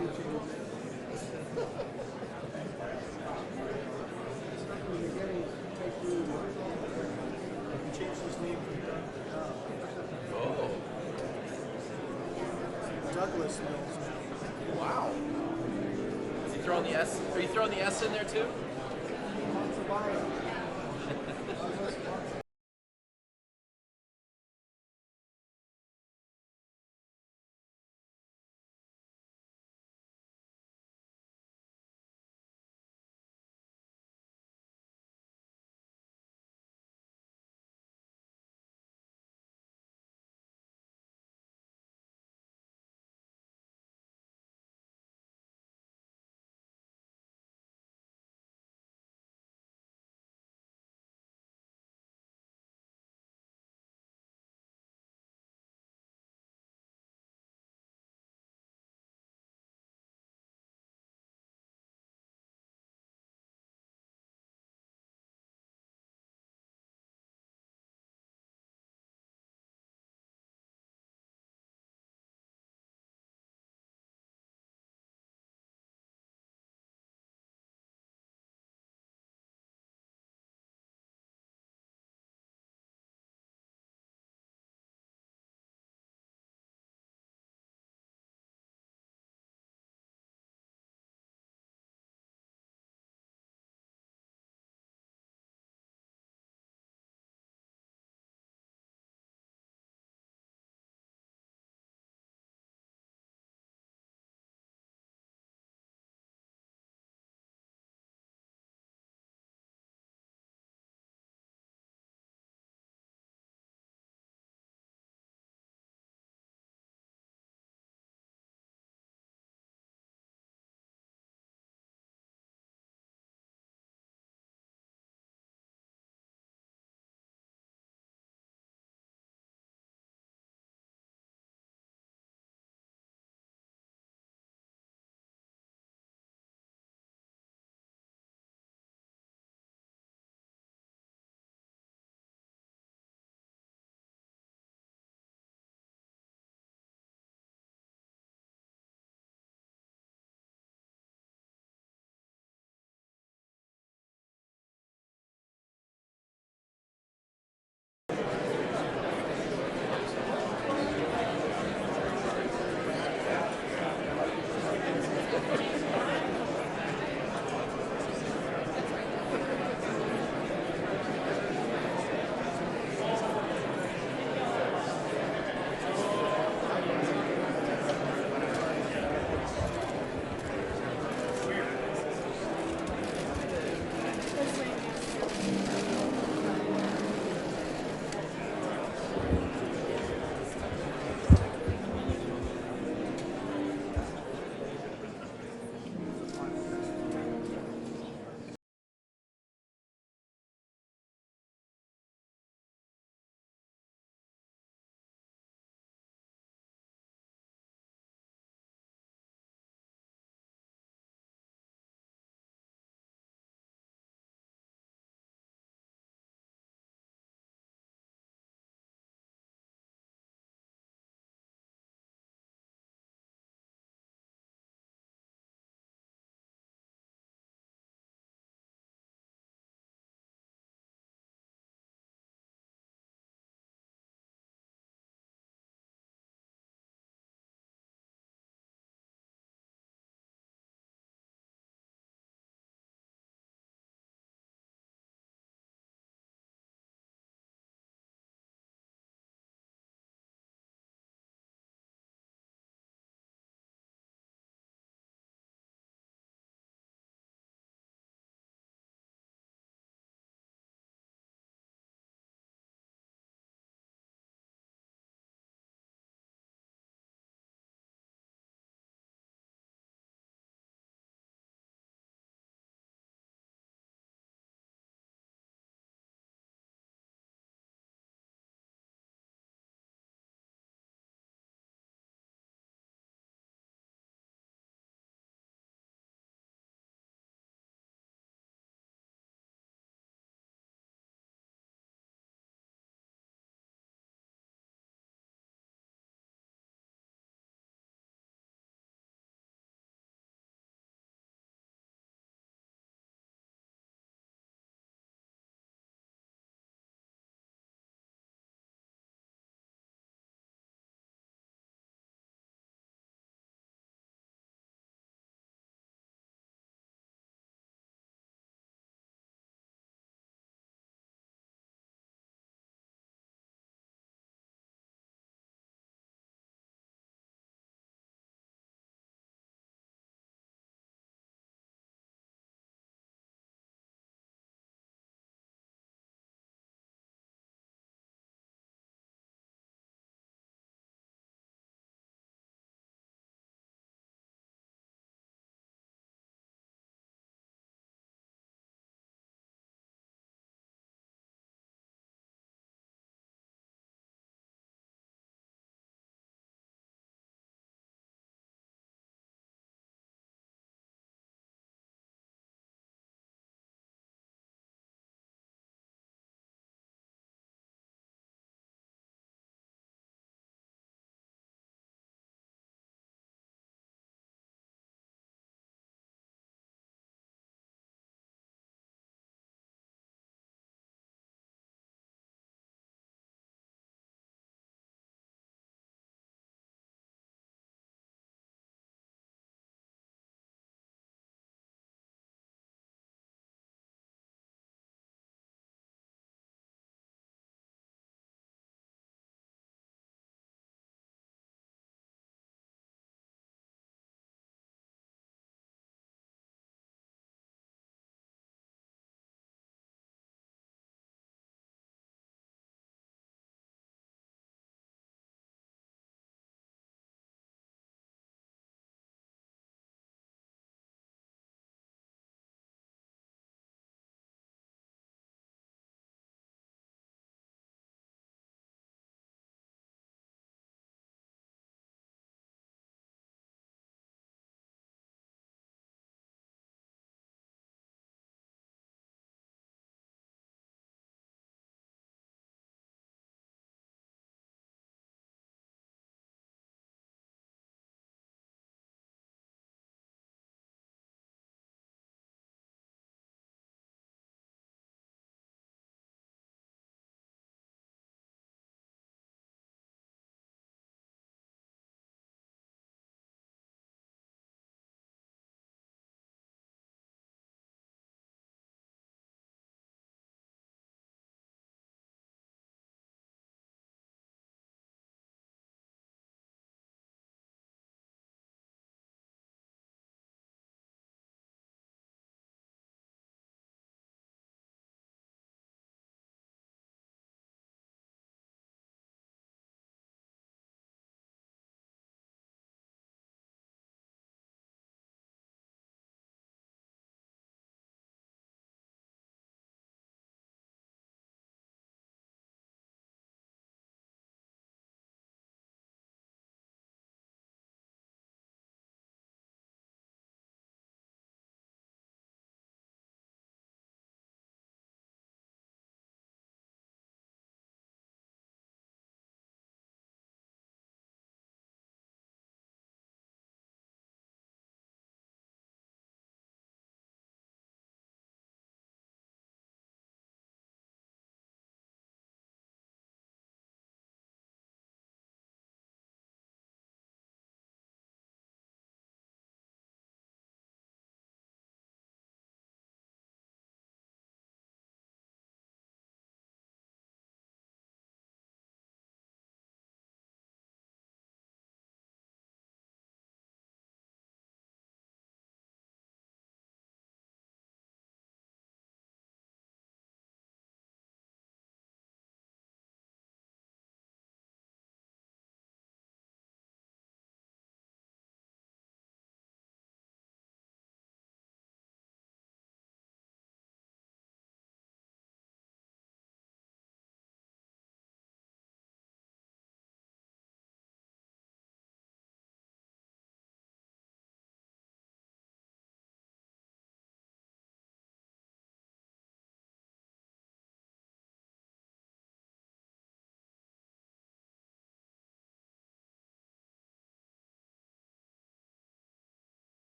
Oh, Douglas Mills now. wow. Is he throwing the S? Are you throwing the S in there too?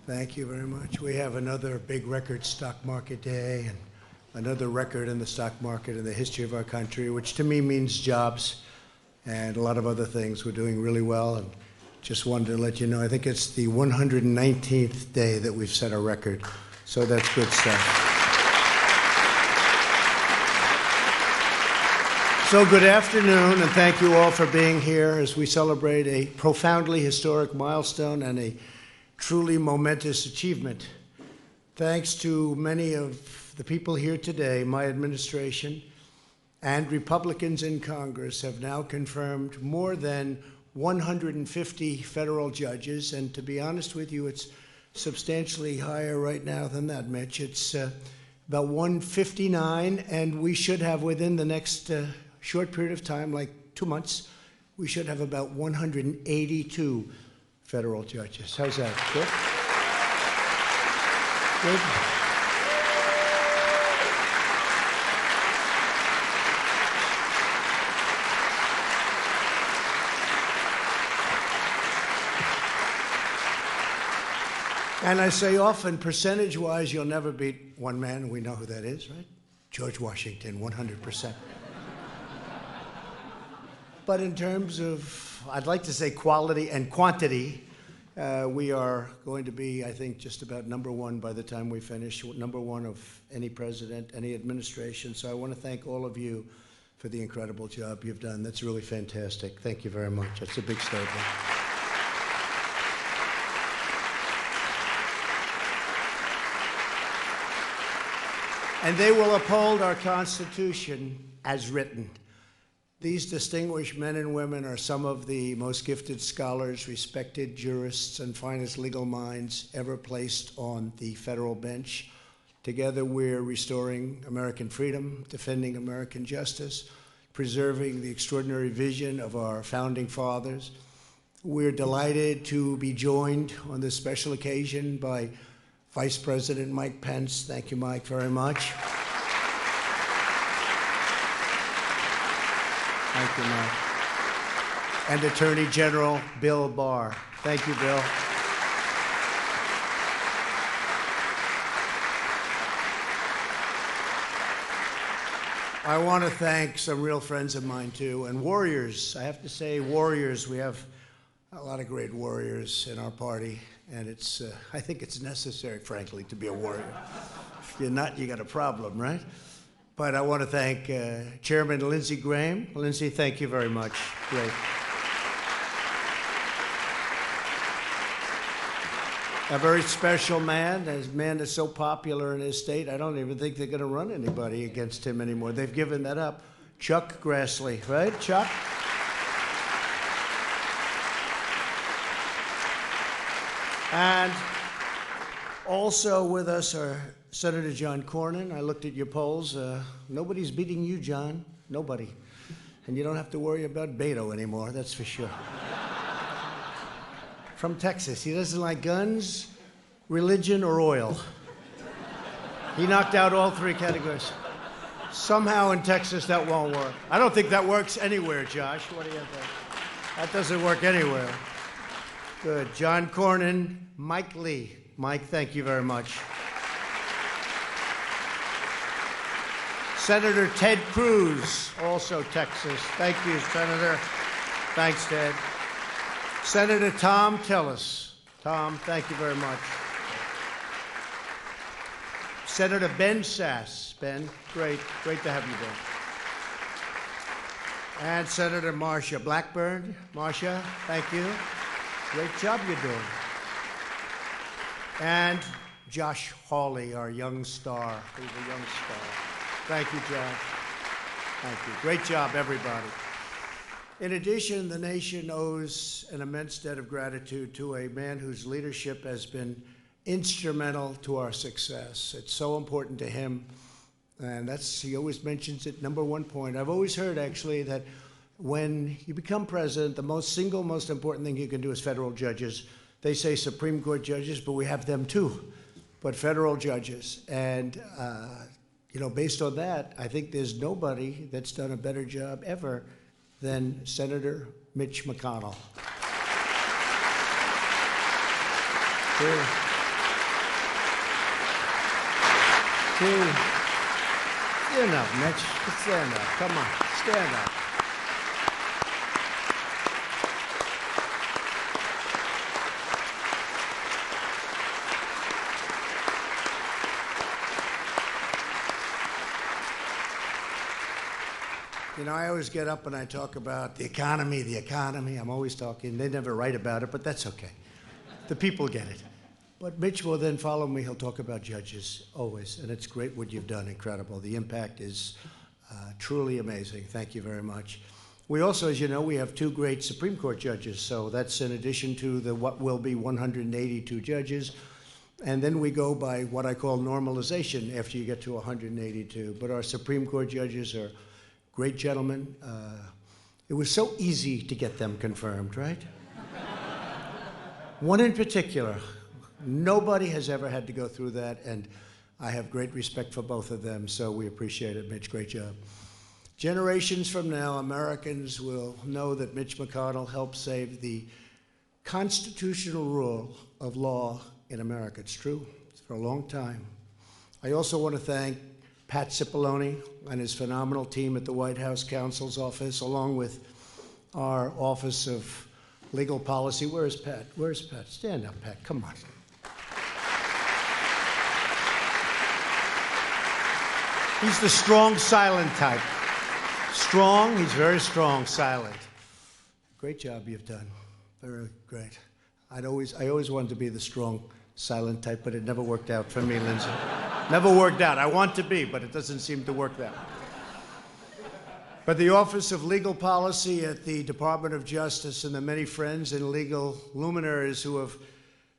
Thank you very much. We have another big record stock market day and another record in the stock market in the history of our country, which to me means jobs and a lot of other things. We're doing really well, and just wanted to let you know, I think it's the 119th day that we've set a record, so that's good stuff. So good afternoon, and thank you all for being here as we celebrate a profoundly historic milestone and a truly momentous achievement. Thanks to many of the people here today, my administration and Republicans in Congress have now confirmed more than 150 federal judges, and to be honest with you, it's substantially higher right now than that, Mitch. It's about 159, and we should have within the next short period of time, like 2 months, we should have about 182 federal judges. How's that? Good? Good? And I say often, percentage-wise, you'll never beat one man. We know who that is, right? George Washington, 100%. But in terms of, I'd like to say quality and quantity, we are going to be, I think, just about number one by the time we finish, number one of any president, any administration. So I want to thank all of you for the incredible job you've done. That's really fantastic. Thank you very much. That's a big statement. And they will uphold our Constitution as written. These distinguished men and women are some of the most gifted scholars, respected jurists, and finest legal minds ever placed on the federal bench. Together, we're restoring American freedom, defending American justice, preserving the extraordinary vision of our founding fathers. We're delighted to be joined on this special occasion by Vice President Mike Pence. Thank you, Mike, very much. Thank you, Mike. And Attorney General Bill Barr. Thank you, Bill. I want to thank some real friends of mine, too, and warriors. I have to say, warriors. We have a lot of great warriors in our party, and it's, I think it's necessary, frankly, to be a warrior. If you're not, you got a problem, right? But I want to thank Chairman Lindsey Graham. Lindsey, thank you very much. Great. A very special man, a man that's so popular in his state, I don't even think they're going to run anybody against him anymore. They've given that up. Chuck Grassley, right, Chuck? And also with us are Senator John Cornyn. I looked at your polls. Nobody's beating you, John. Nobody. And you don't have to worry about Beto anymore, that's for sure. From Texas. He doesn't like guns, religion, or oil. He knocked out all three categories. Somehow in Texas that won't work. I don't think that works anywhere, Josh. What do you think? That doesn't work anywhere. Good. John Cornyn, Mike Lee. Mike, thank you very much. Senator Ted Cruz, also Texas. Thank you, Senator. Thanks, Ted. Senator Tom Tillis. Tom, thank you very much. Senator Ben Sass. Ben, great to have you, Ben. And Senator Marsha Blackburn. Marsha, thank you. Great job you're doing. And Josh Hawley, our young star. He's a young star. Thank you, Josh. Thank you. Great job, everybody. In addition, the nation owes an immense debt of gratitude to a man whose leadership has been instrumental to our success. It's so important to him, and he always mentions it, number one point. I've always heard, actually, that when you become president, the single most important thing you can do is federal judges. They say Supreme Court judges, but we have them too, but federal judges. And based on that, I think there's nobody that's done a better job ever than Senator Mitch McConnell. two. Stand up, Mitch. Stand up. Come on. Stand up. You know, I always get up and I talk about the economy, the economy. I'm always talking. They never write about it, but that's okay. The people get it. But Mitch will then follow me. He'll talk about judges, always. And it's great what you've done, incredible. The impact is truly amazing. Thank you very much. We also, as you know, we have two great Supreme Court judges. So that's in addition to the what will be 182 judges. And then we go by what I call normalization after you get to 182. But our Supreme Court judges are great gentlemen. It was so easy to get them confirmed, right? One in particular, nobody has ever had to go through that, and I have great respect for both of them, so we appreciate it, Mitch. Great job. Generations from now, Americans will know that Mitch McConnell helped save the constitutional rule of law in America. It's true. It's for a long time. I also want to thank Pat Cipollone and his phenomenal team at the White House Counsel's Office, along with our Office of Legal Policy. Where is Pat? Where's Pat? Stand up, Pat. Come on. He's the strong, silent type. Strong, he's very strong, silent. Great job you've done. Very great. I always wanted to be the strong, silent type, but it never worked out for me, Lindsay. Never worked out. I want to be, but it doesn't seem to work that way. But the Office of Legal Policy at the Department of Justice and the many friends and legal luminaries who have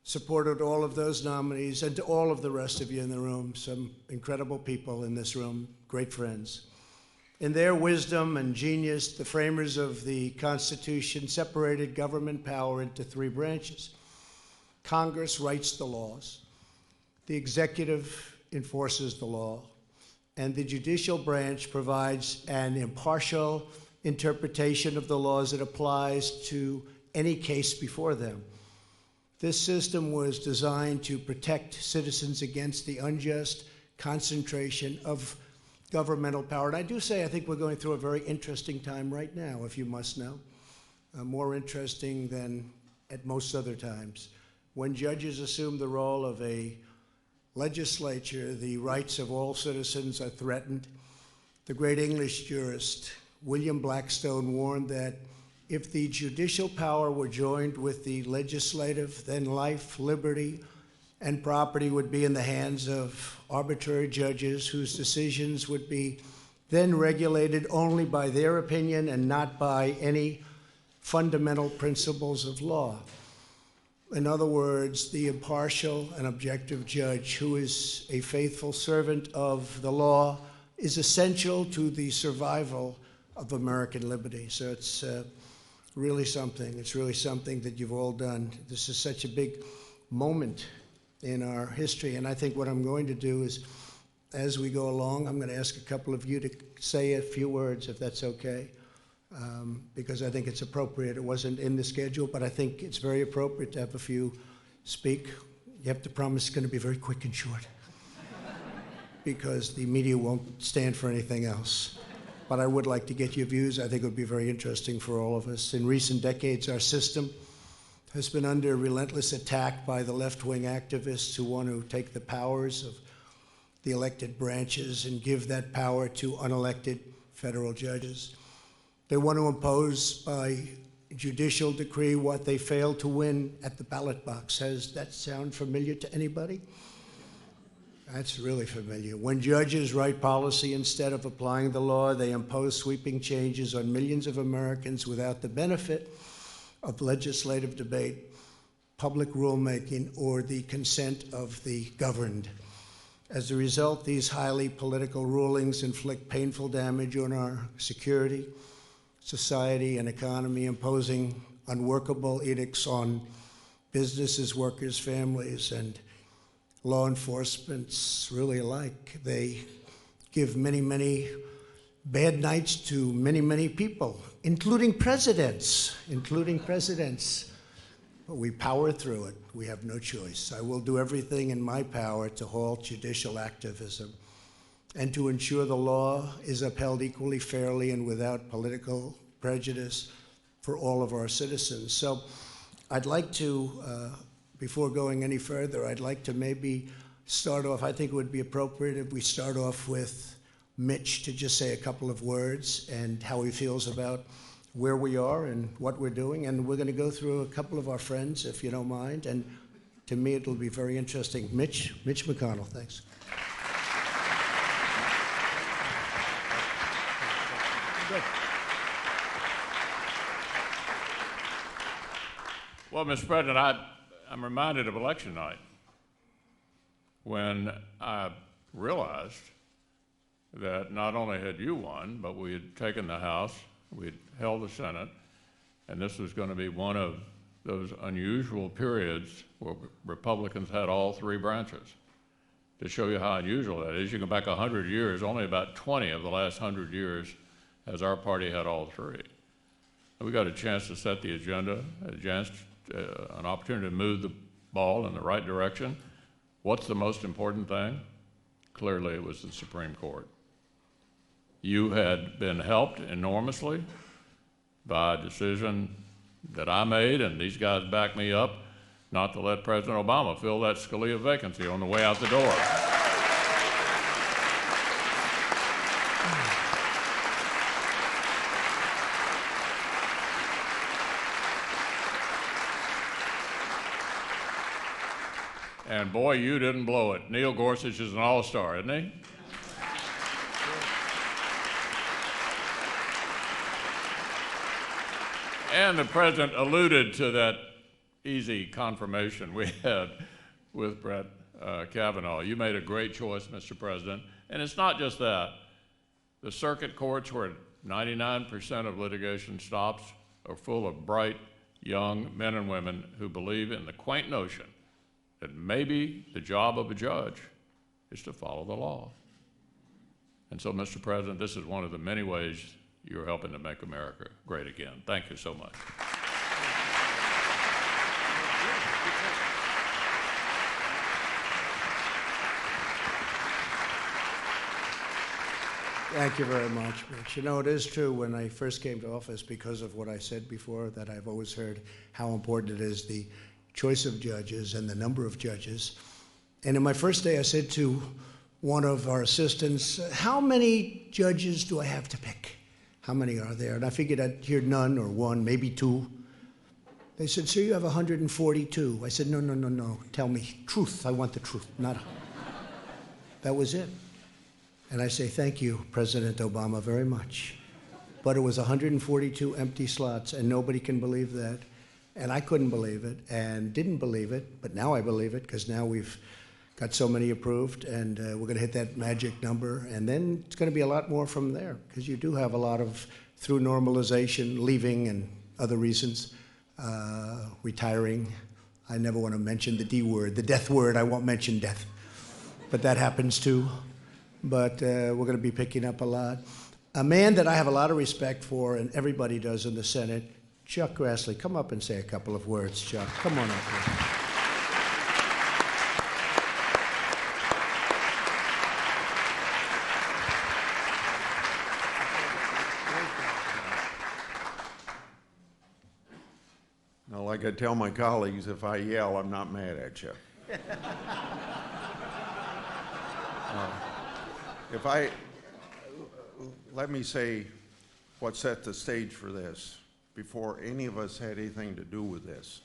supported all of those nominees, and to all of the rest of you in the room, some incredible people in this room, great friends. In their wisdom and genius, the framers of the Constitution separated government power into three branches. Congress writes the laws, the executive enforces the law, and the judicial branch provides an impartial interpretation of the laws that applies to any case before them. This system was designed to protect citizens against the unjust concentration of governmental power. And I do say I think we're going through a very interesting time right now, if you must know, more interesting than at most other times. When judges assume the role of a legislature, the rights of all citizens are threatened. The great English jurist William Blackstone warned that if the judicial power were joined with the legislative, then life, liberty, and property would be in the hands of arbitrary judges whose decisions would be then regulated only by their opinion and not by any fundamental principles of law. In other words, the impartial and objective judge who is a faithful servant of the law is essential to the survival of American liberty. So it's really something. It's really something that you've all done. This is such a big moment in our history, and I think what I'm going to do is, as we go along, I'm going to ask a couple of you to say a few words, if that's okay. Because I think it's appropriate. It wasn't in the schedule, but I think it's very appropriate to have a few speak. You have to promise it's going to be very quick and short because the media won't stand for anything else. But I would like to get your views. I think it would be very interesting for all of us. In recent decades, our system has been under relentless attack by the left-wing activists who want to take the powers of the elected branches and give that power to unelected federal judges. They want to impose by judicial decree what they failed to win at the ballot box. Does that sound familiar to anybody? That's really familiar. When judges write policy instead of applying the law, they impose sweeping changes on millions of Americans without the benefit of legislative debate, public rulemaking, or the consent of the governed. As a result, these highly political rulings inflict painful damage on our security, society, and economy, imposing unworkable edicts on businesses, workers, families, and law enforcement really alike. They give many, many bad nights to many, many people, including presidents. But we power through it. We have no choice. I will do everything in my power to halt judicial activism and to ensure the law is upheld equally, fairly, and without political prejudice for all of our citizens. So I'd like to, before going any further, I'd like to maybe start off, I think it would be appropriate if we start off with Mitch to just say a couple of words and how he feels about where we are and what we're doing. And we're going to go through a couple of our friends, if you don't mind. And to me, it'll be very interesting. Mitch McConnell, thanks. Good. Well, Mr. President, I'm reminded of election night when I realized that not only had you won, but we had taken the House, we had held the Senate, and this was going to be one of those unusual periods where Republicans had all three branches. To show you how unusual that is, you go back 100 years, only about 20 of the last 100 years has our party had all three. And we got a chance to set the agenda, an opportunity to move the ball in the right direction. What's the most important thing? Clearly, it was the Supreme Court. You had been helped enormously by a decision that I made, and these guys backed me up, not to let President Obama fill that Scalia vacancy on the way out the door. And boy, you didn't blow it. Neil Gorsuch is an all-star, isn't he? And the president alluded to that easy confirmation we had with Brett Kavanaugh. You made a great choice, Mr. President. And it's not just that. The circuit courts, where 99% of litigation stops, are full of bright, young men and women who believe in the quaint notion that maybe the job of a judge is to follow the law. And so, Mr. President, this is one of the many ways you're helping to make America great again. Thank you so much. Thank you very much, Mitch. You know, it is true, when I first came to office, because of what I said before, that I've always heard how important it is, the choice of judges and the number of judges. And in my first day, I said to one of our assistants, how many judges do I have to pick? How many are there? And I figured I'd hear none or one, maybe two. They said, sir, you have 142. I said, no. Tell me truth. I want the truth. That was it. And I say, thank you, President Obama, very much. But it was 142 empty slots, and nobody can believe that. And I couldn't believe it and didn't believe it, but now I believe it, because now we've got so many approved, and we're going to hit that magic number. And then it's going to be a lot more from there, because you do have a lot of, through normalization, leaving and other reasons, retiring. I never want to mention the D word, the death word. I won't mention death, but that happens too. But we're going to be picking up a lot. A man that I have a lot of respect for, and everybody does in the Senate, Chuck Grassley. Come up and say a couple of words, Chuck. Come on up here. Now, like I tell my colleagues, if I yell, I'm not mad at you. Let me say what set the stage for this before any of us had anything to do with this.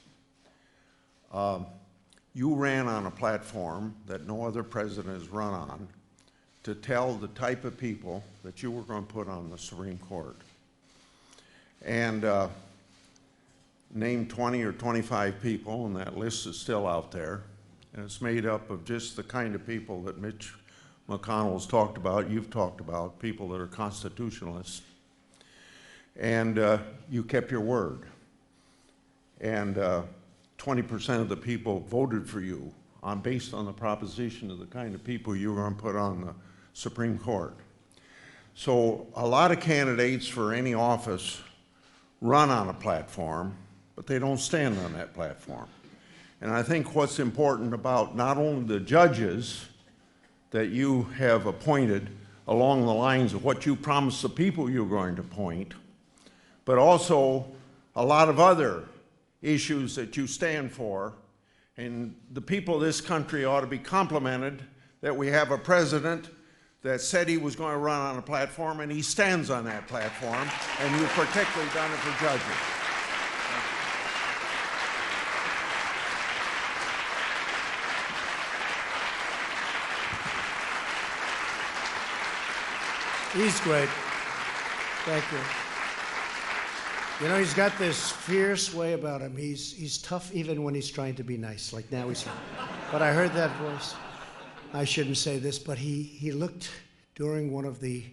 You ran on a platform that no other president has run on to tell the type of people that you were going to put on the Supreme Court. And named 20 or 25 people, and that list is still out there. And it's made up of just the kind of people that Mitch McConnell's talked about, you've talked about, people that are constitutionalists. And you kept your word. And 20% of the people voted for you based on the proposition of the kind of people you were going to put on the Supreme Court. So a lot of candidates for any office run on a platform, but they don't stand on that platform. And I think what's important about not only the judges that you have appointed, along the lines of what you promised the people you were going to appoint, but also a lot of other issues that you stand for. And the people of this country ought to be complimented that we have a president that said he was going to run on a platform, and he stands on that platform, and you've particularly done it for judges. He's great. Thank you. You know, he's got this fierce way about him. He's tough even when he's trying to be nice. Like now he's, but I heard that voice. I shouldn't say this, but he looked during one of the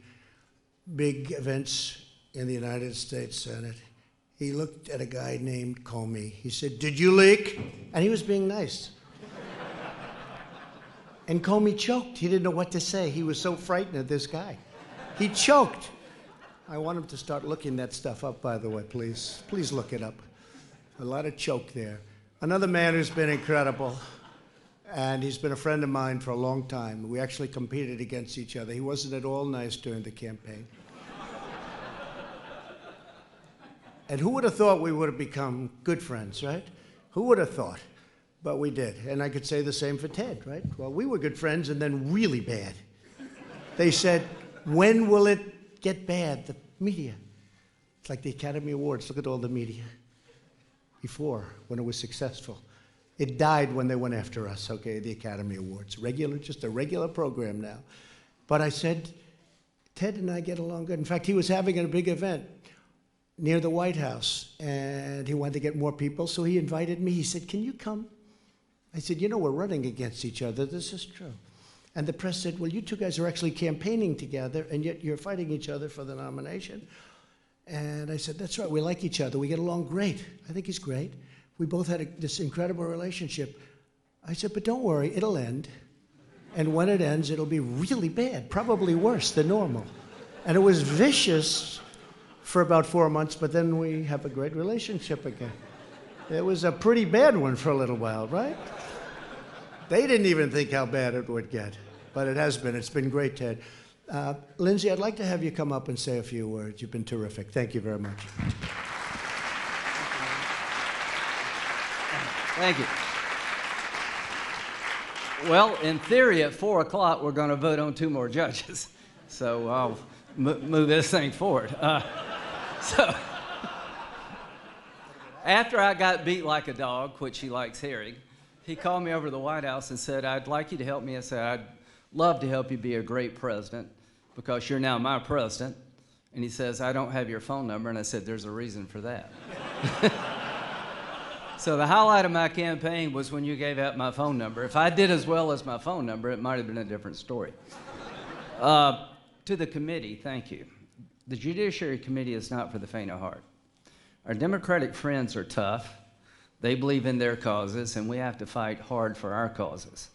big events in the United States Senate. He looked at a guy named Comey. He said, "Did you leak?" And he was being nice. And Comey choked. He didn't know what to say. He was so frightened of this guy. He choked. I want him to start looking that stuff up, by the way, please. Please look it up. A lot of choke there. Another man who's been incredible, and he's been a friend of mine for a long time. We actually competed against each other. He wasn't at all nice during the campaign. And who would have thought we would have become good friends, right? Who would have thought? But we did. And I could say the same for Ted, right? Well, we were good friends and then really bad. They said, "When will it get bad?" The media. It's like the Academy Awards. Look at all the media. Before, when it was successful. It died when they went after us, okay, the Academy Awards. Just a regular program now. But I said, Ted and I get along good. In fact, he was having a big event near the White House, and he wanted to get more people, so he invited me. He said, "Can you come?" I said, "You know, we're running against each other. This is true." And the press said, "Well, you two guys are actually campaigning together, and yet you're fighting each other for the nomination." And I said, "That's right, we like each other. We get along great. I think he's great. We both had this incredible relationship." I said, "But don't worry, it'll end. And when it ends, it'll be really bad, probably worse than normal." And it was vicious for about 4 months, but then we have a great relationship again. It was a pretty bad one for a little while, right? They didn't even think how bad it would get, but it has been. It's been great, Ted. Lindsay, I'd like to have you come up and say a few words. You've been terrific. Thank you very much. Thank you. Well, in theory, at 4 o'clock, we're going to vote on 2 more judges. So I'll move this thing forward. So after I got beat like a dog, which he likes hearing, he called me over to the White House and said, "I'd like you to help me." I said, "I'd love to help you be a great president because you're now my president." And he says, "I don't have your phone number." And I said, "There's a reason for that." So the highlight of my campaign was when you gave out my phone number. If I did as well as my phone number, it might have been a different story. To the committee, thank you. The Judiciary Committee is not for the faint of heart. Our Democratic friends are tough. They believe in their causes, and we have to fight hard for our causes.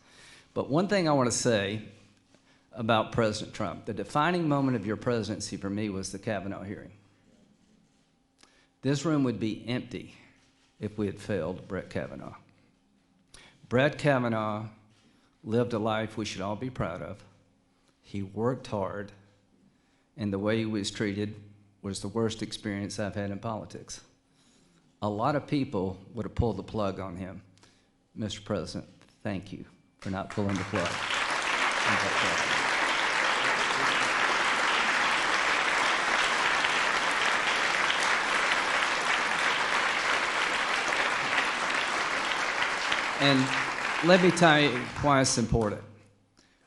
But one thing I want to say about President Trump, the defining moment of your presidency for me was the Kavanaugh hearing. This room would be empty if we had failed Brett Kavanaugh. Brett Kavanaugh lived a life we should all be proud of. He worked hard, and the way he was treated was the worst experience I've had in politics. A lot of people would have pulled the plug on him. Mr. President, thank you for not pulling the plug. And let me tell you why it's important.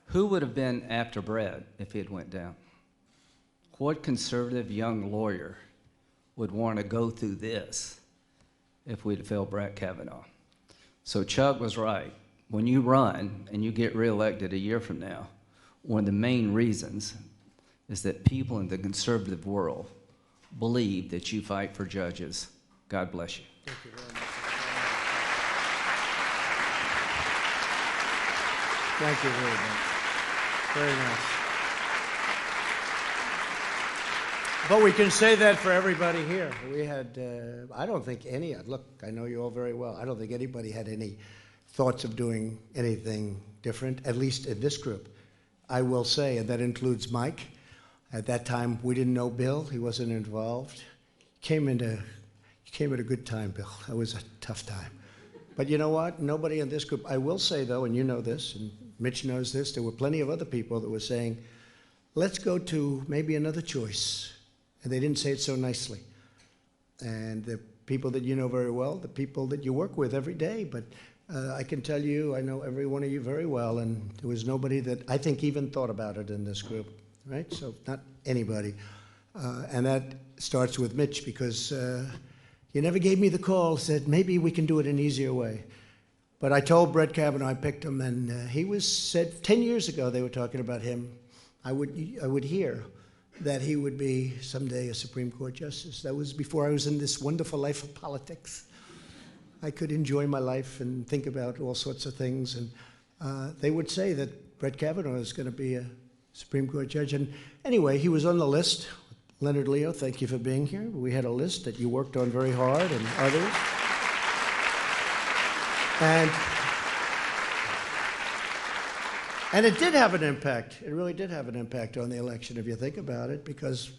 Who would have been after Brad if he had went down? What conservative young lawyer would want to go through this if we'd failed Brett Kavanaugh? So Chuck was right. When you run and you get reelected a year from now, one of the main reasons is that people in the conservative world believe that you fight for judges. God bless you. Thank you very much. Thank you very much. Very nice. But we can say that for everybody here. We had, I don't think any, look, I know you all very well. I don't think anybody had any thoughts of doing anything different, at least in this group. I will say, and that includes Mike. At that time, we didn't know Bill. He wasn't involved. You came at a good time, Bill. That was a tough time. But you know what? Nobody in this group, I will say, though, and you know this, and Mitch knows this, there were plenty of other people that were saying, let's go to maybe another choice. And they didn't say it so nicely. And the people that you know very well, the people that you work with every day, but I can tell you, I know every one of you very well, and there was nobody that I think even thought about it in this group, right? So not anybody. And that starts with Mitch, because you never gave me the call, said maybe we can do it an easier way. But I told Brett Kavanaugh I picked him, and he was said 10 years ago they were talking about him. I would hear that he would be someday a Supreme Court justice. That was before I was in this wonderful life of politics. I could enjoy my life and think about all sorts of things. And they would say that Brett Kavanaugh is going to be a Supreme Court judge. And anyway, he was on the list. Leonard Leo, thank you for being here. We had a list that you worked on very hard, and others. And it did have an impact. It really did have an impact on the election, if you think about it, because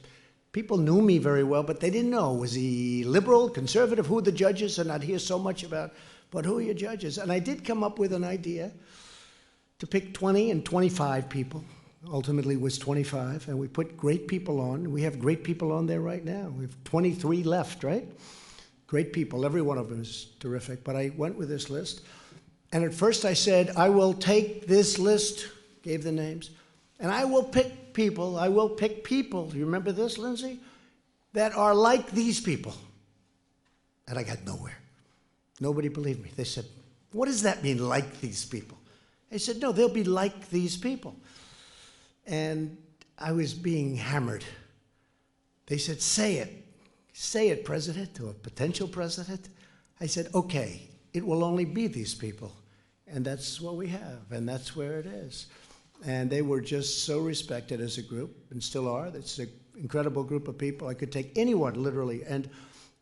people knew me very well, but they didn't know. Was he liberal, conservative? Who are the judges? And I'd hear so much about, but who are your judges? And I did come up with an idea to pick 20 and 25 people. Ultimately it was 25, and we put great people on. We have great people on there right now. We have 23 left, right? Great people. Every one of them is terrific. But I went with this list. And at first I said, I will take this list, gave the names, and I will pick people, you remember this, Lindsay? That are like these people. And I got nowhere. Nobody believed me. They said, what does that mean, like these people? I said, no, they'll be like these people. And I was being hammered. They said, say it, President, or potential president. I said, okay. It will only be these people. And that's what we have, and that's where it is. And they were just so respected as a group, and still are. It's an incredible group of people. I could take anyone, literally, and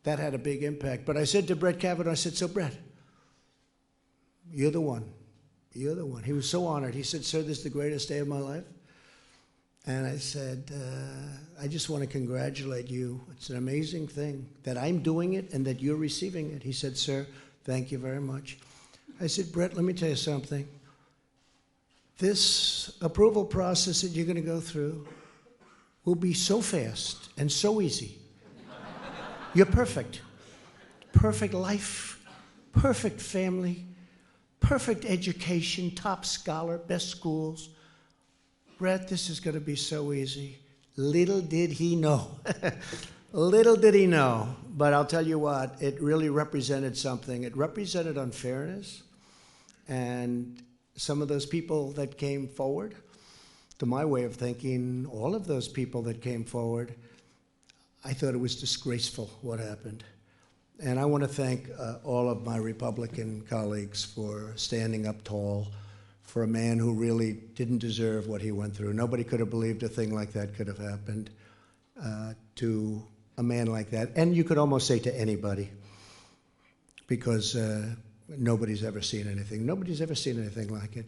that had a big impact. But I said to Brett Kavanaugh, I said, so Brett, you're the one. You're the one. He was so honored. He said, sir, this is the greatest day of my life. And I said, I just want to congratulate you. It's an amazing thing that I'm doing it and that you're receiving it. He said, sir, thank you very much. I said, Brett, let me tell you something. This approval process that you're going to go through will be so fast and so easy. You're perfect. Perfect life, perfect family, perfect education, top scholar, best schools. Brett, this is going to be so easy. Little did he know. Little did he know. But I'll tell you what, it really represented something. It represented unfairness. And some of those people that came forward, to my way of thinking, all of those people that came forward, I thought it was disgraceful what happened. And I want to thank all of my Republican colleagues for standing up tall for a man who really didn't deserve what he went through. Nobody could have believed a thing like that could have happened to a man like that. And you could almost say to anybody, because nobody's ever seen anything. Nobody's ever seen anything like it.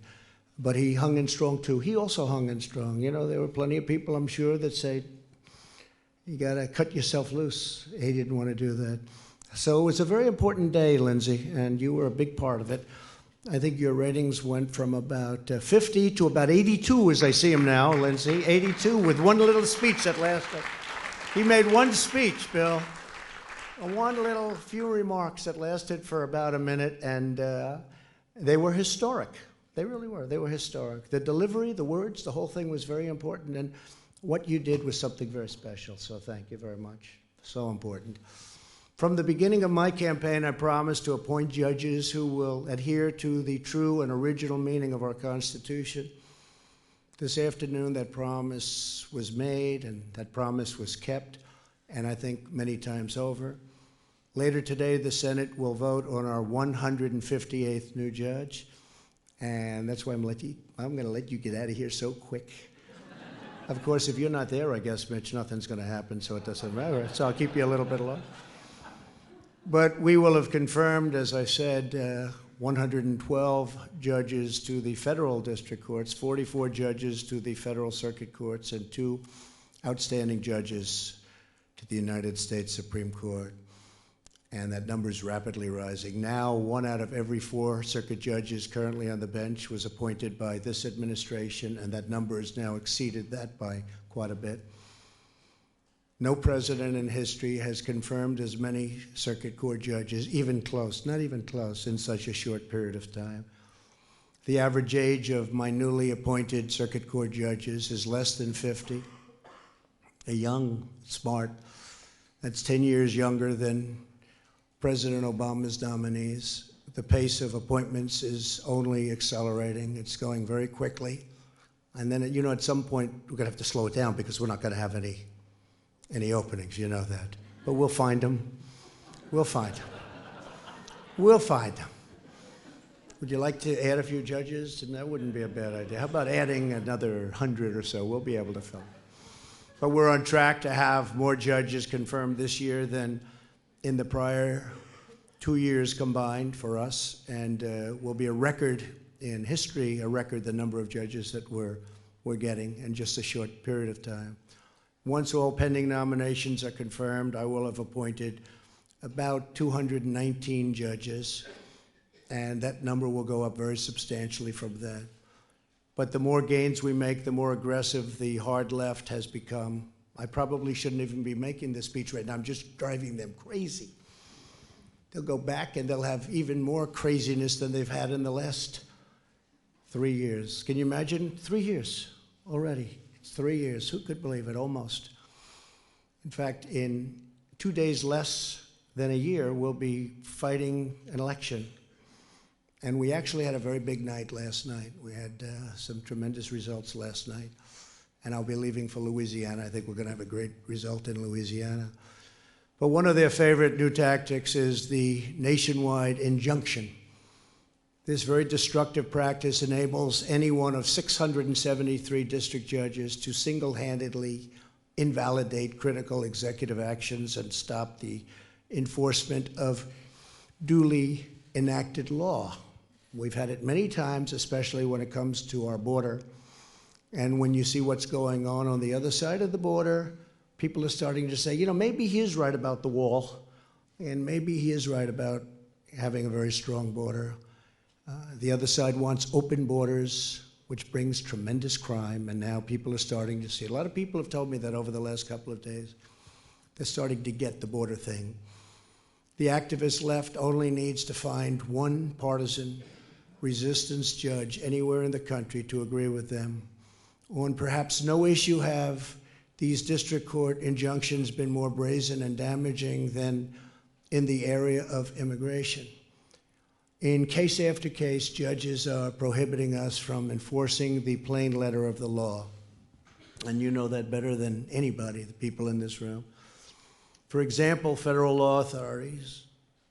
But he hung in strong, too. He also hung in strong. You know, there were plenty of people, I'm sure, that say, you got to cut yourself loose. He didn't want to do that. So it was a very important day, Lindsay, and you were a big part of it. I think your ratings went from about 50 to about 82 as I see him now, Lindsay. 82 with one little speech that lasted. He made one speech, Bill. One little few remarks that lasted for about a minute, and they were historic. They really were. They were historic. The delivery, the words, the whole thing was very important, and what you did was something very special, so thank you very much. So important. From the beginning of my campaign, I promised to appoint judges who will adhere to the true and original meaning of our Constitution. This afternoon, that promise was made, and that promise was kept, and I think many times over. Later today, the Senate will vote on our 158th new judge, and that's why I'm going to let you get out of here so quick. Of course, if you're not there, I guess, Mitch, nothing's going to happen, so it doesn't matter. So I'll keep you a little bit alone. But we will have confirmed, as I said, 112 judges to the federal district courts, 44 judges to the federal circuit courts, and 2 outstanding judges to the United States Supreme Court. And that number is rapidly rising. Now, 1 out of every 4 circuit judges currently on the bench was appointed by this administration, and that number has now exceeded that by quite a bit. No president in history has confirmed as many circuit court judges, even close, not even close, in such a short period of time. The average age of my newly appointed circuit court judges is less than 50. A young, smart, that's 10 years younger than President Obama's nominees. The pace of appointments is only accelerating. It's going very quickly. And then, you know, at some point, we're going to have to slow it down because we're not going to have any openings, you know that. But we'll find them. We'll find them. We'll find them. Would you like to add a few judges? And that wouldn't be a bad idea. How about adding another 100 or so? We'll be able to fill. But we're on track to have more judges confirmed this year than in the prior 2 years combined for us, and will be a record in history, a record the number of judges that we're getting in just a short period of time. Once all pending nominations are confirmed, I will have appointed about 219 judges, and that number will go up very substantially from that. But the more gains we make, the more aggressive the hard left has become. I probably shouldn't even be making this speech right now. I'm just driving them crazy. They'll go back and they'll have even more craziness than they've had in the last 3 years. Can you imagine? 3 years already. It's 3 years. Who could believe it? Almost. In fact, in 2 days less than a year, we'll be fighting an election. And we actually had a very big night last night. We had some tremendous results last night. And I'll be leaving for Louisiana. I think we're going to have a great result in Louisiana. But one of their favorite new tactics is the nationwide injunction. This very destructive practice enables any one of 673 district judges to single-handedly invalidate critical executive actions and stop the enforcement of duly enacted law. We've had it many times, especially when it comes to our border. And when you see what's going on the other side of the border, people are starting to say, you know, maybe he is right about the wall, and maybe he is right about having a very strong border. The other side wants open borders, which brings tremendous crime, and now people are starting to see. A lot of people have told me that over the last couple of days. They're starting to get the border thing. The activist left only needs to find one partisan resistance judge anywhere in the country to agree with them. On perhaps no issue have these district court injunctions been more brazen and damaging than in the area of immigration. In case after case, judges are prohibiting us from enforcing the plain letter of the law. And you know that better than anybody, the people in this room. For example, federal law authorities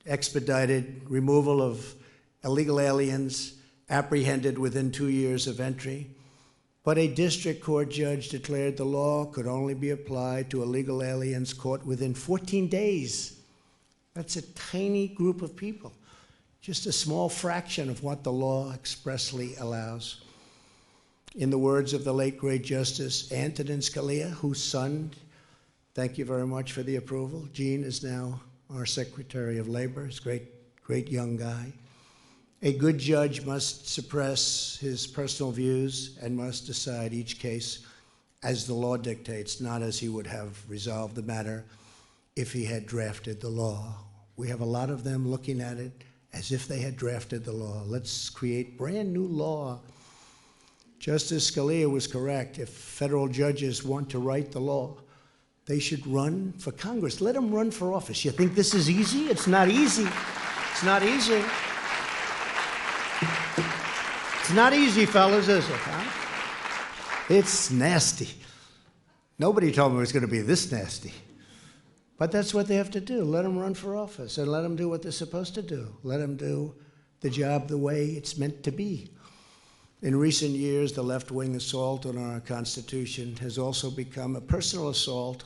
expedited removal of illegal aliens apprehended within 2 years of entry. But a district court judge declared the law could only be applied to illegal aliens caught within 14 days. That's a tiny group of people, just a small fraction of what the law expressly allows. In the words of the late great Justice Antonin Scalia, whose son, thank you very much for the approval, Gene is now our Secretary of Labor. He's a great young guy. A good judge must suppress his personal views and must decide each case as the law dictates, not as he would have resolved the matter if he had drafted the law. We have a lot of them looking at it as if they had drafted the law. Let's create brand new law. Justice Scalia was correct. If federal judges want to write the law, they should run for Congress. Let them run for office. You think this is easy? It's not easy. It's not easy. It's not easy, fellas, is it? Huh? It's nasty. Nobody told me it was going to be this nasty. But that's what they have to do. Let them run for office and let them do what they're supposed to do. Let them do the job the way it's meant to be. In recent years, the left-wing assault on our Constitution has also become a personal assault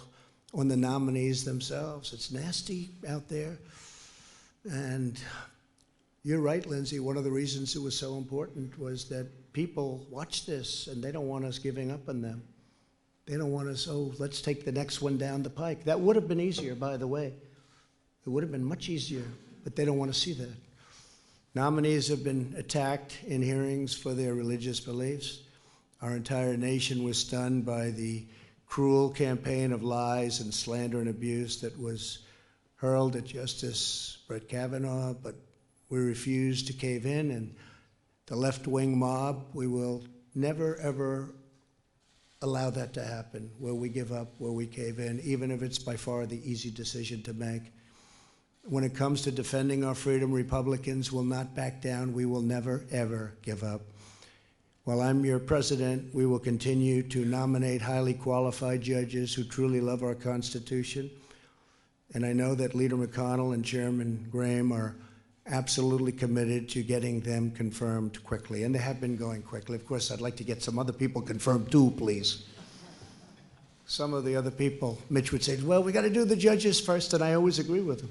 on the nominees themselves. It's nasty out there. And You're right, Lindsay. One of the reasons it was so important was that people watch this and they don't want us giving up on them. They don't want us, oh, let's take the next one down the pike. That would have been easier, by the way. It would have been much easier, but they don't want to see that. Nominees have been attacked in hearings for their religious beliefs. Our entire nation was stunned by the cruel campaign of lies and slander and abuse that was hurled at Justice Brett Kavanaugh, but we refused to cave in, and the left-wing mob, we will never, ever allow that to happen, where we give up, where we cave in, even if it's by far the easy decision to make. When it comes to defending our freedom, Republicans will not back down. We will never, ever give up. While I'm your president, we will continue to nominate highly qualified judges who truly love our Constitution. And I know that Leader McConnell and Chairman Graham are absolutely committed to getting them confirmed quickly, and they have been going quickly. Of course, I'd like to get some other people confirmed too, please. Some of the other people, Mitch would say, well, we got to do the judges first, and I always agree with him.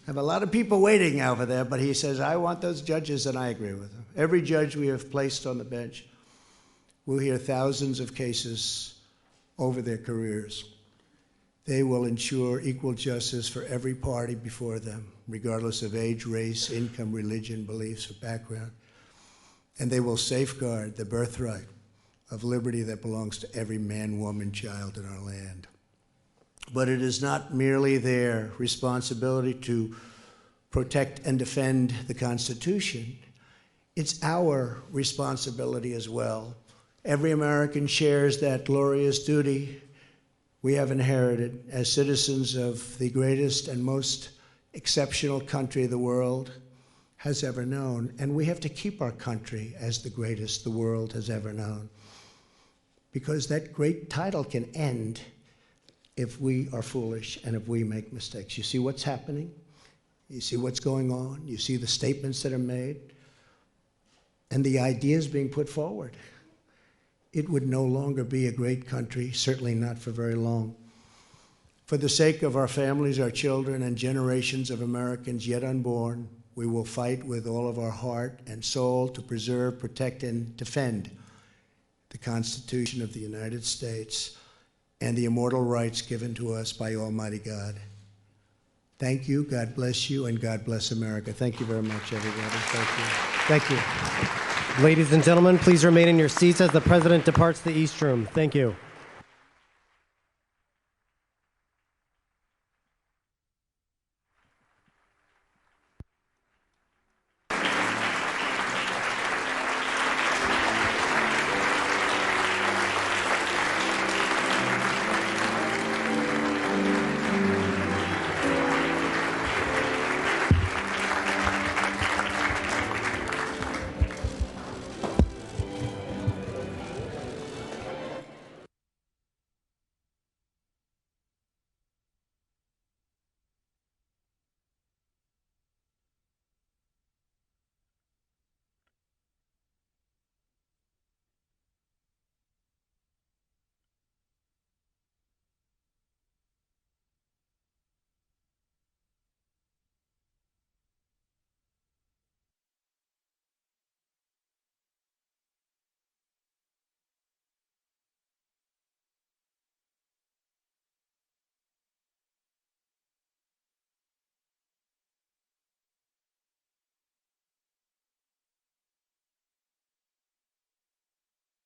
I have a lot of people waiting over there, but he says, I want those judges, and I agree with him. Every judge we have placed on the bench will hear thousands of cases over their careers. They will ensure equal justice for every party before them, regardless of age, race, income, religion, beliefs, or background. And they will safeguard the birthright of liberty that belongs to every man, woman, child in our land. But it is not merely their responsibility to protect and defend the Constitution. It's our responsibility as well. Every American shares that glorious duty we have inherited as citizens of the greatest and most exceptional country the world has ever known. And we have to keep our country as the greatest the world has ever known. Because that great title can end if we are foolish and if we make mistakes. You see what's happening? You see what's going on? You see the statements that are made? And the ideas being put forward. It would no longer be a great country, certainly not for very long. For the sake of our families, our children, and generations of Americans yet unborn, we will fight with all of our heart and soul to preserve, protect, and defend the Constitution of the United States and the immortal rights given to us by Almighty God. Thank you, God bless you, and God bless America. Thank you very much, everybody. Thank you. Thank you. Ladies and gentlemen, please remain in your seats as the President departs the East Room. Thank you.